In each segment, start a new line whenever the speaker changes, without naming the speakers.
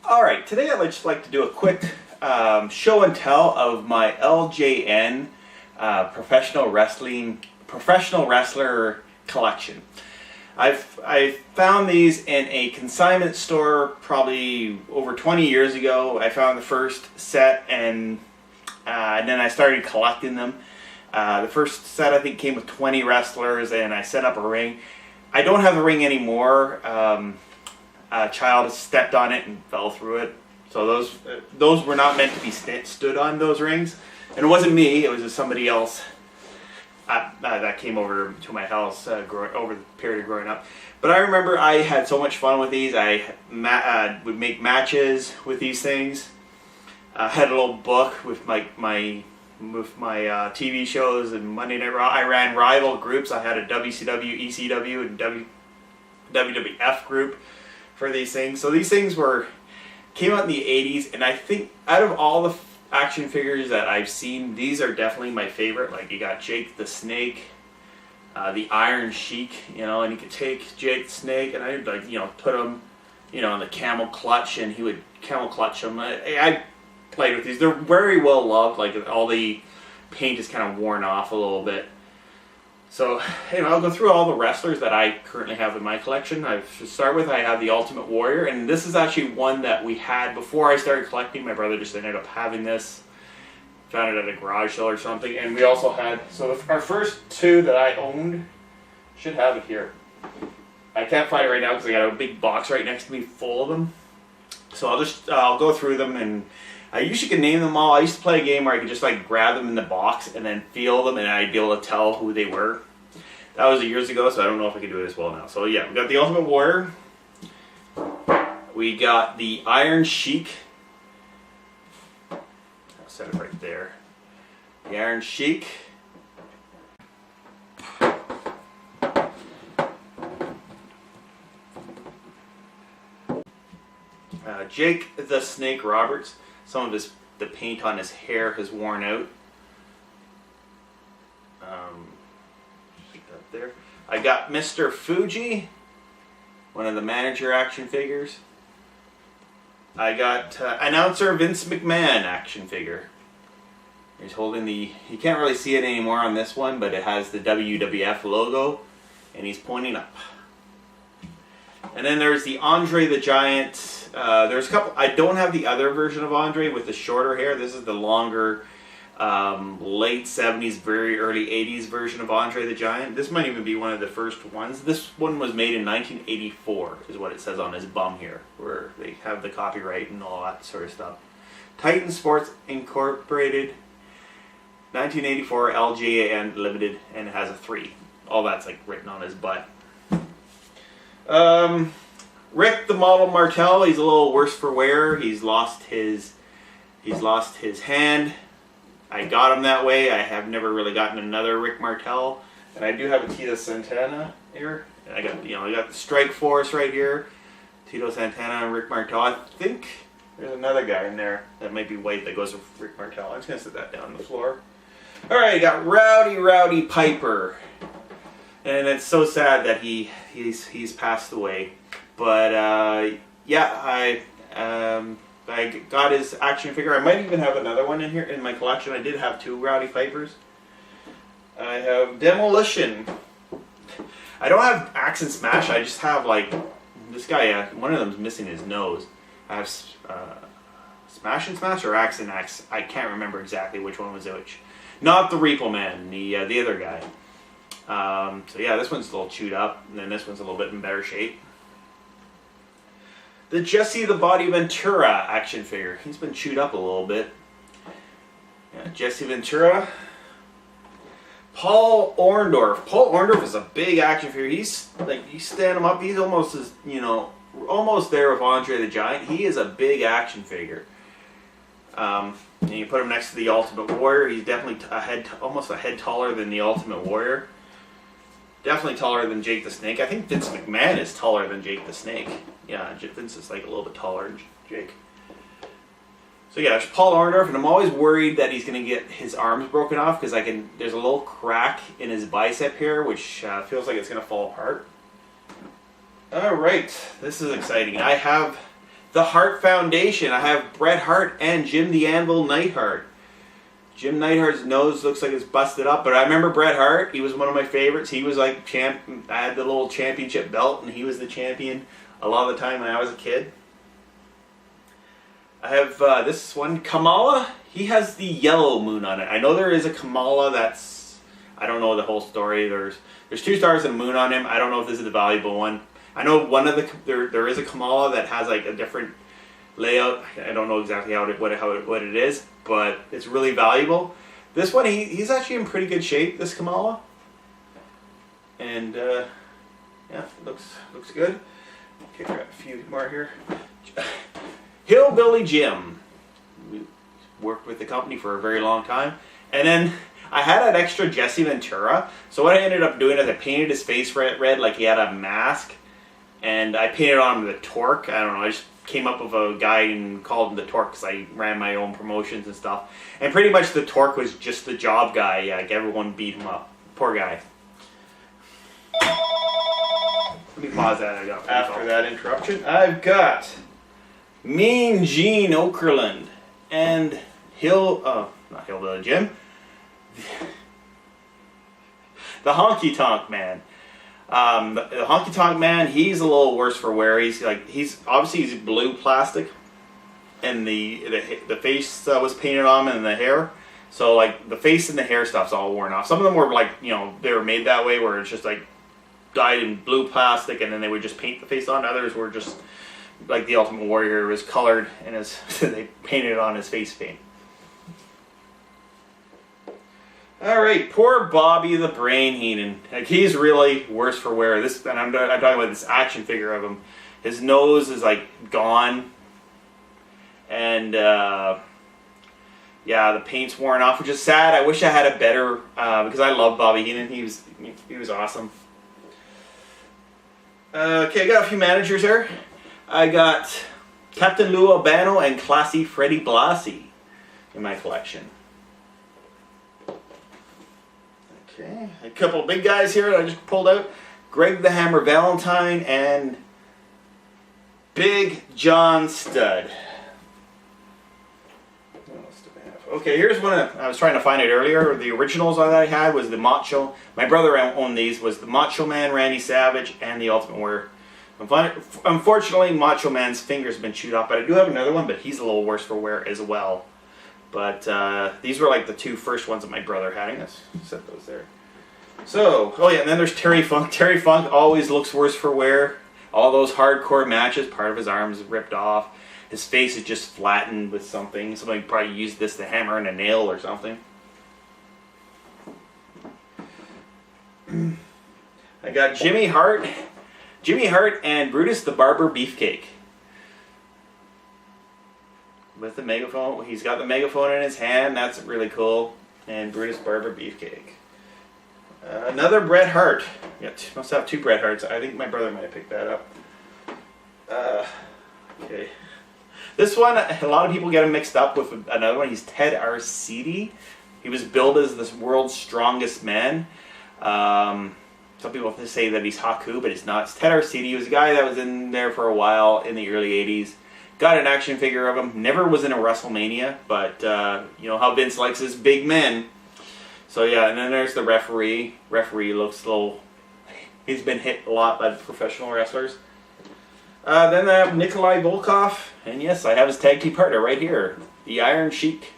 Alright, today I'd just like to do a quick show and tell of my LJN professional wrestler collection. I found these in a consignment store probably over 20 years ago. I found the first set and then I started collecting them. The first set I think came with 20 wrestlers and I set up a ring. I don't have the ring anymore. A child stepped on it and fell through it. So those were not meant to be stood on, those rings. And it wasn't me, it was just somebody else that came over to my house over the period of growing up. But I remember I had so much fun with these. I would make matches with these things. I had a little book with my TV shows and Monday Night Raw. I ran rival groups. I had a WCW, ECW, and WWF group for these things. So these things came out in the 80s, and I think out of all the action figures that I've seen, these are definitely my favorite. Like you got Jake the Snake, the Iron Sheik, and you could take Jake the Snake and I'd put him, in the camel clutch, and he would camel clutch him. I played with these. They're very well loved. Like all the paint is kind of worn off a little bit. So, I'll go through all the wrestlers that I currently have in my collection. To start with, I have the Ultimate Warrior, and this is actually one that we had before I started collecting. My brother just ended up having this. Found it at a garage sale or something. And we also had, our first two that I owned, should have it here. I can't find it right now because I got a big box right next to me full of them. So I'll go through them, and I usually can name them all. I used to play a game where I could just grab them in the box and then feel them, and I'd be able to tell who they were. That was years ago, so I don't know if I can do it as well now. So yeah, we got the Ultimate Warrior. We got the Iron Sheik. I'll set it right there. The Iron Sheik. Jake the Snake Roberts. Some of the paint on his hair has worn out. Up there. I got Mr. Fuji, one of the manager action figures. I got announcer Vince McMahon action figure. He's holding you can't really see it anymore on this one, but it has the WWF logo, and he's pointing up. And then there's the Andre the Giant. There's a couple. I don't have the other version of Andre with the shorter hair. This is the longer, late 70s, very early 80s version of Andre the Giant. This might even be one of the first ones. This one was made in 1984, is what it says on his bum here, where they have the copyright and all that sort of stuff. Titan Sports Incorporated, 1984, LJN Limited, and it has a 3. All that's written on his butt. Rick the Model Martel, he's a little worse for wear. He's lost his hand. I got him that way. I have never really gotten another Rick Martel, and I do have a Tito Santana here. And I got the Strike Force right here, Tito Santana and Rick Martel. I think there's another guy in there that might be white that goes with Rick Martel. I'm just gonna set that down on the floor. All right, I got Rowdy Piper. And it's so sad that he's passed away, but yeah, I got his action figure. I might even have another one in here in my collection. I did have 2 Rowdy Pipers. I have Demolition. I don't have Axe and Smash. I just have this guy. One of them's missing his nose. I have Smash and Smash or Axe and Axe. I can't remember exactly which one was which. Not the Repo Man. The other guy. So yeah, this one's a little chewed up, and then this one's a little bit in better shape. The Jesse the Body Ventura action figure. He's been chewed up a little bit. Yeah, Jesse Ventura. Paul Orndorff. Paul Orndorff is a big action figure. He's you stand him up. He's almost almost there with Andre the Giant. He is a big action figure. And you put him next to the Ultimate Warrior. He's definitely almost a head taller than the Ultimate Warrior. Definitely taller than Jake the Snake. I think Vince McMahon is taller than Jake the Snake. Yeah, Vince is a little bit taller than Jake. So yeah, there's Paul Orndorff, and I'm always worried that he's going to get his arms broken off because there's a little crack in his bicep here, which feels like it's going to fall apart. All right, this is exciting. I have the Hart Foundation. I have Bret Hart and Jim the Anvil Neidhart. Jim Neidhart's nose looks like it's busted up, but I remember Bret Hart. He was one of my favorites. He was like champ. I had the little championship belt, and he was the champion a lot of the time when I was a kid. I have this one, Kamala. He has the yellow moon on it. I know there is a Kamala that's, I don't know the whole story. There's 2 stars and a moon on him. I don't know if this is the valuable one. I know one of the there is a Kamala that has like a different layout. I don't know exactly what it is, but it's really valuable. This one, he's actually in pretty good shape, this Kamala. And yeah, looks good. Okay, got a few more here. Hillbilly Jim. We worked with the company for a very long time. And then I had an extra Jesse Ventura. So what I ended up doing is I painted his face red like he had a mask. And I painted on him the Torque. I don't know, I just came up with a guy and called him the Torque because I ran my own promotions and stuff. And pretty much the Torque was just the job guy. Yeah, like everyone beat him up. Poor guy. Let me pause that. After that interruption, I've got Mean Gene Okerlund and not Hillbilly Jim. The Honky Tonk Man. The Honky Tonk Man, he's a little worse for wear. He's obviously blue plastic, and the face was painted on him and the hair. So like the face and the hair stuff's all worn off. Some of them were like, you know, they were made that way where it's just like dyed in blue plastic and then they would just paint the face on. Others were just like the Ultimate Warrior was colored and they painted it on his face paint. Alright, poor Bobby the Brain Heenan. Like, he's really worse for wear. And I'm talking about this action figure of him. His nose is like gone. And yeah, the paint's worn off, which is sad. I wish I had a better, because I love Bobby Heenan. He was awesome. Okay, I got a few managers here. I got Captain Lou Albano and Classy Freddie Blassie in my collection. Okay, a couple of big guys here that I just pulled out. Greg the Hammer Valentine and Big John Studd. What else do we have? Okay, here's one I was trying to find it earlier. The originals that I had was the Macho. My brother owned these. Was the Macho Man, Randy Savage, and the Ultimate Warrior. Unfortunately, Macho Man's finger's been chewed off, but I do have another one, but he's a little worse for wear as well. But these were like the 2 first ones that my brother had. I'm going to set those there. So, oh yeah, and then there's Terry Funk. Terry Funk always looks worse for wear. All those hardcore matches, part of his arm is ripped off. His face is just flattened with something. Somebody probably used this to hammer in a nail or something. I got Jimmy Hart and Brutus the Barber Beefcake. With the megaphone. He's got the megaphone in his hand. That's really cool. And Brutus Barber Beefcake. Another Bret Hart. Yeah, must have 2 Bret Harts. I think my brother might have picked that up. Okay. This one, a lot of people get him mixed up with another one. He's Ted Arcidi. He was billed as this world's strongest man. Some people say that he's Haku, but he's not. It's Ted Arcidi. He was a guy that was in there for a while in the early 80s. Got an action figure of him. Never was in a WrestleMania, but you know how Vince likes his big men. So yeah, and then there's the referee. Referee looks a little... He's been hit a lot by the professional wrestlers. Then I have Mikalai Volkoff. And yes, I have his tag team partner right here. The Iron Sheik.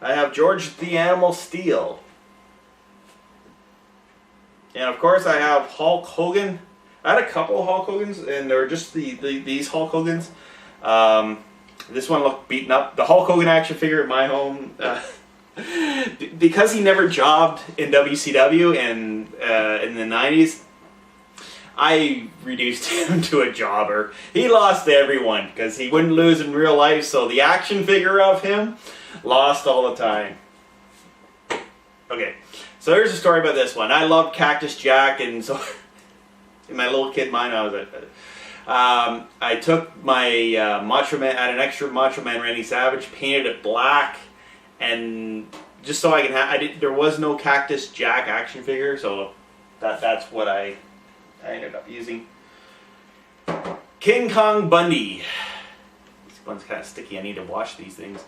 I have George the Animal Steel. And of course I have Hulk Hogan. I had a couple of Hulk Hogans, and they're just these Hulk Hogans. This one looked beaten up. The Hulk Hogan action figure at my home, because he never jobbed in WCW and in the 90s, I reduced him to a jobber. He lost to everyone because he wouldn't lose in real life, so the action figure of him lost all the time. Okay, so here's a story about this one. I loved Cactus Jack, and so in my little kid mind, I took my Macho Man, I had an extra Macho Man Randy Savage, painted it black, and just so I can have, there was no Cactus Jack action figure, so that's what I ended up using. King Kong Bundy. This one's kind of sticky. I need to wash these things.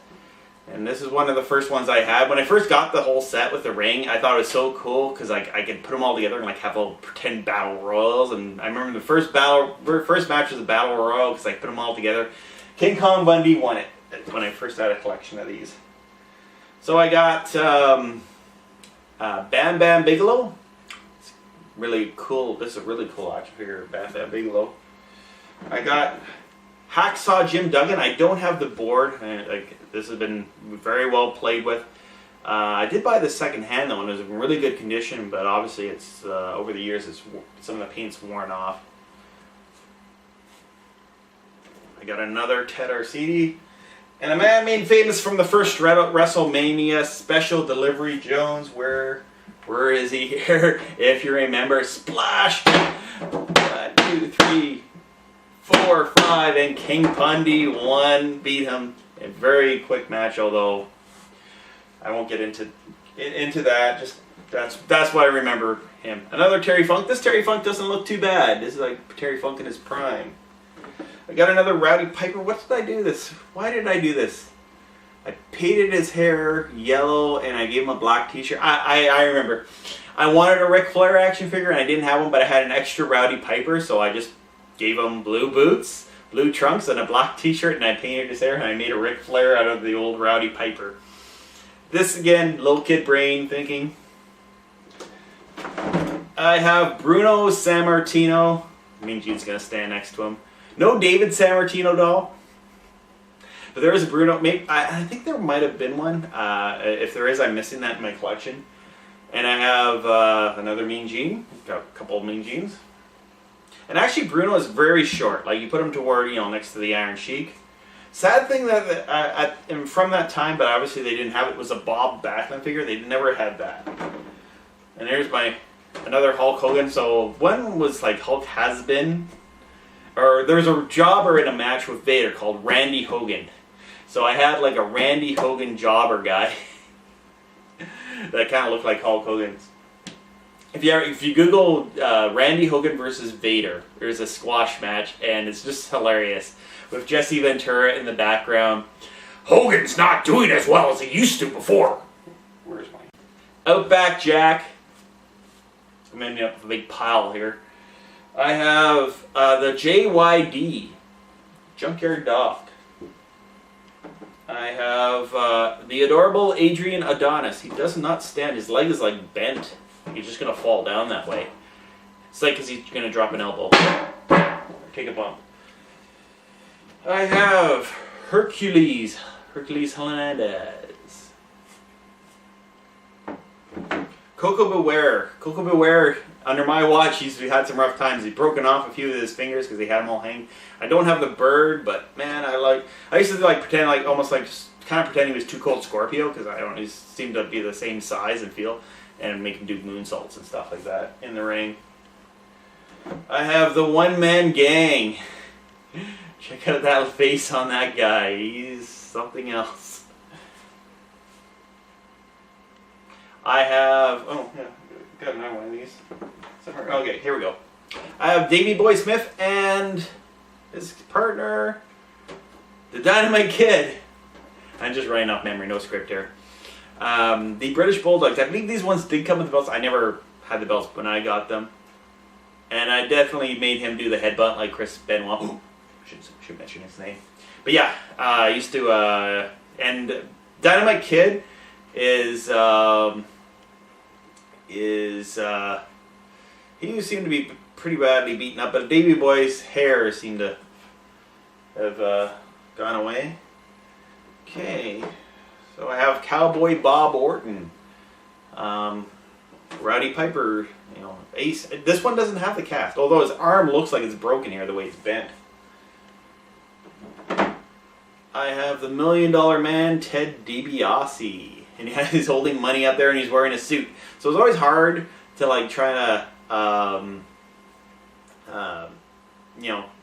And this is one of the first ones I had. When I first got the whole set with the ring, I thought it was so cool because like I could put them all together and like have little pretend battle royals. And I remember the first match was a battle royal because I put them all together. King Kong Bundy won it when I first had a collection of these. So I got Bam Bam Bigelow. It's really cool. This is a really cool action figure of Bam Bam Bigelow. I got Hacksaw Jim Duggan. I don't have the board. This has been very well played with. I did buy this second hand though, and it was in really good condition. But obviously, it's over the years, some of the paint's worn off. I got another Ted Arcidi, and a man made famous from the first WrestleMania, Special Delivery Jones. Where is he here? If you remember, splash! 1, 2, 3. 4, 5, and King Bundy won, beat him. A very quick match, although I won't get into that. Just that's why I remember him. Another Terry Funk. This Terry Funk doesn't look too bad. This is like Terry Funk in his prime. I got another Rowdy Piper. What did I do this? Why did I do this? I painted his hair yellow and I gave him a black t-shirt. I remember. I wanted a Ric Flair action figure and I didn't have one, but I had an extra Rowdy Piper, so I just gave him blue boots, blue trunks, and a black t-shirt, and I painted his hair, and I made a Ric Flair out of the old Rowdy Piper. This, again, little kid brain thinking. I have Bruno Sammartino. Mean Gene's going to stand next to him. No David Sammartino doll. But there is a Bruno. Maybe, I think there might have been one. If there is, I'm missing that in my collection. And I have another Mean Gene. Got a couple of Mean Genes. And actually, Bruno is very short. Like, you put him toward, next to the Iron Sheik. Sad thing that, from that time, but obviously they didn't have it, was a Bob Backlund figure. They never had that. And there's another Hulk Hogan. So, one was like Hulk Has Been. Or there's a jobber in a match with Vader called Randy Hogan. So I had like a Randy Hogan jobber guy. that kind of looked like Hulk Hogan's. If you Google Randy Hogan versus Vader, there's a squash match, and it's just hilarious. With Jesse Ventura in the background. Hogan's not doing as well as he used to before. Where's my Outback Jack? I'm ending up with a big pile here. I have the JYD, Junkyard Dog. I have the adorable Adrian Adonis. He does not stand. His leg is like bent. He's just going to fall down that way. It's like because he's going to drop an elbow. Or take a bump. I have Hercules Hernandez. Coco Beware, under my watch, he's had some rough times. He's broken off a few of his fingers because he had them all hanging. I don't have the bird, but man, I used to pretend almost just kind of pretend he was Too Cold Scorpio because he seemed to be the same size and feel, and make him do moonsaults and stuff like that in the ring. I have the One Man Gang. Check out that face on that guy. He's something else. I have... Oh, yeah. Got another one of these. Okay, here we go. I have Davey Boy Smith and his partner, the Dynamite Kid. I'm just writing off memory, no script here. The British Bulldogs. I believe these ones did come with the belts. I never had the belts when I got them. And I definitely made him do the headbutt like Chris Benoit. Should mention his name. But yeah, I used to... and Dynamite Kid is he seemed to be pretty badly beaten up, but Davey Boy's hair seemed to have gone away. Okay, so I have Cowboy Bob Orton, Rowdy Piper, Ace. This one doesn't have the cast, although his arm looks like it's broken here the way it's bent. I have the $1 Million Man, Ted DiBiase. And he's holding money up there and he's wearing a suit. So it's always hard to try to,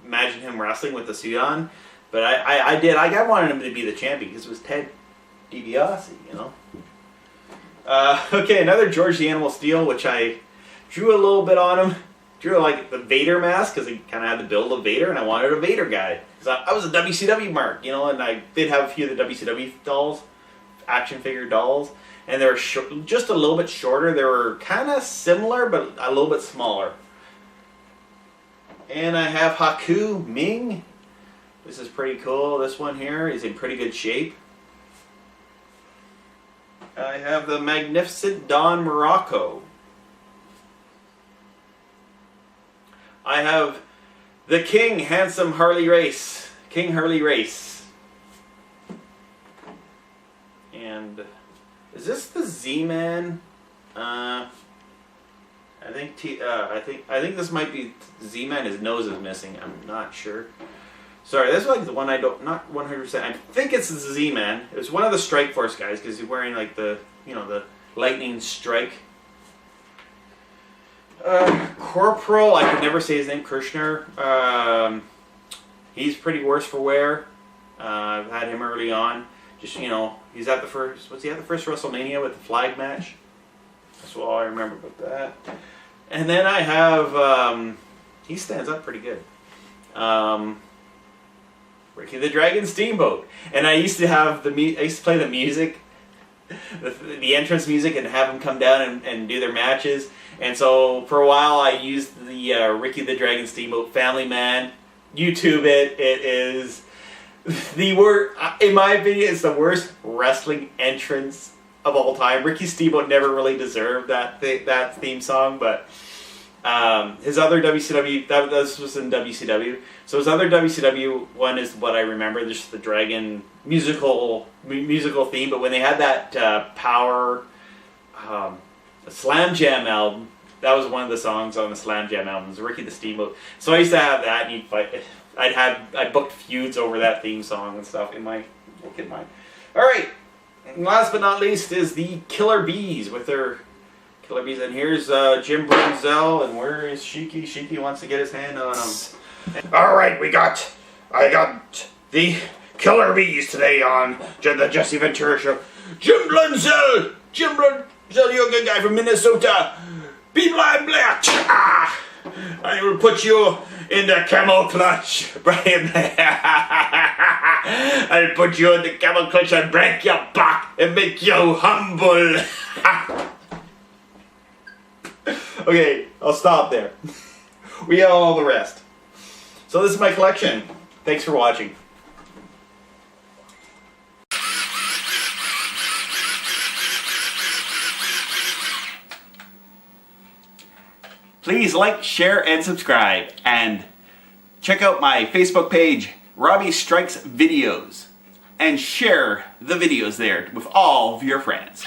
imagine him wrestling with the suit on. But I wanted him to be the champion because it was Ted DiBiase, Okay, another George the Animal Steele, which I drew a little bit on him. drew like the Vader mask because he kind of had the build of Vader, and I wanted a Vader guy because I was a WCW mark, you know, and I did have a few of the WCW dolls, action figure dolls, and they were just a little bit shorter. They were kind of similar, but a little bit smaller. And I have Haku Ming. This is pretty cool. This one here is in pretty good shape. I have the Magnificent Don Muraco. I have the King Handsome Harley Race. King Harley Race. And is this the Z-Man? I think this might be Z-Man. His nose is missing. I'm not sure. Sorry, this is like the one I don't, not 100%. I think it's the Z-Man. It was one of the Strike Force guys because he's wearing like the, you know, the lightning strike. Corporal, I could never say his name, Kirshner. He's pretty worse for wear. I've had him early on. Just, you know, he's at the first, what's he at the first WrestleMania with the flag match? That's all I remember about that. And then I have, he stands up pretty good. Ricky the Dragon Steamboat. And I used to have I used to play the music, the entrance music, and have them come down and do their matches. And so for a while I used the Ricky the Dragon Steamboat Family Man. YouTube it. It is the worst, in my opinion, it's the worst wrestling entrance of all time. Ricky Steamboat never really deserved that theme song, but his other WCW, this was in WCW, so his other WCW one is what I remember, just the Dragon musical theme. But when they had that Power Slam Jam album, that was one of the songs on the Slam Jam album, was Ricky the Steamboat. So I used to have that, and I booked feuds over that theme song and stuff in my mind. Alright, and last but not least is the Killer Bees with their Killer Bees. And here's Jim Brunzell, and where is Sheiky? Sheiky wants to get his hand on him.
Alright, I got the Killer Bees today on the Jesse Ventura Show. Jim Brunzell, you're a good guy from Minnesota. Be blind black. I will put you in the camel clutch, Brian. I'll put you in the camel clutch and break your back and make you humble.
Okay, I'll stop there. We have all the rest. So this is my collection. Thanks for watching. Please like, share, and subscribe. And check out my Facebook page, Robbie Strikes Videos. And share the videos there with all of your friends.